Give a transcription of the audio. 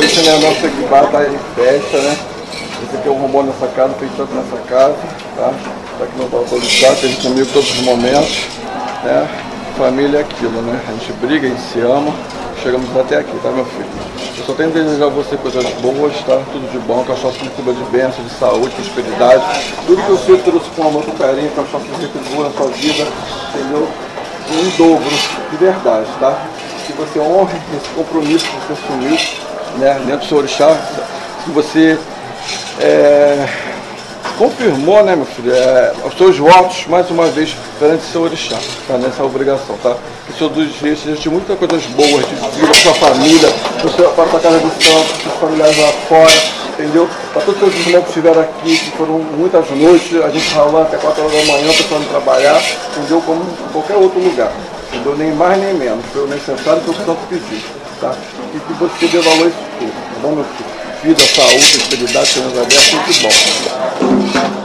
noite, né? Nossa Equibá tá em festa, né? Esse aqui é o Romão nessa casa, fez tanto nessa casa, tá? Tá aqui no balcão do quarto, ele comigo todos os momentos, né? Família é aquilo, né? A gente briga, a gente se ama, chegamos até aqui, tá, meu filho? Eu só tenho que desejar a você coisas boas, tá? Tudo de bom, que a cachaça me cubra de bênção, de saúde, prosperidade. Tudo que eu sei, trouxe com amor, com carinho, que a cachaça retribua na sua vida, entendeu? Em dobro, de verdade, tá? Que você honre esse compromisso que você assumiu, né? Dentro do seu orixá, que você confirmou, né, meu filho, os seus votos, mais uma vez, perante o seu orixá, tá? Nessa obrigação, tá? Que o Senhor dos Reis seja muitas coisas boas, de vida, para sua família, para sua casa de santo, para os familiares lá fora, entendeu? Para todos os seus irmãos que estiveram aqui, que foram muitas noites, a gente ralando até 4 horas da manhã, precisando trabalhar, entendeu? Como em qualquer outro lugar, entendeu? Nem mais nem menos, foi o necessário que o santo pediu, tá? E que você dê valor a isso tudo, tá bom, meu filho? Vida, saúde, prosperidade, Senhor Deus, tudo bom.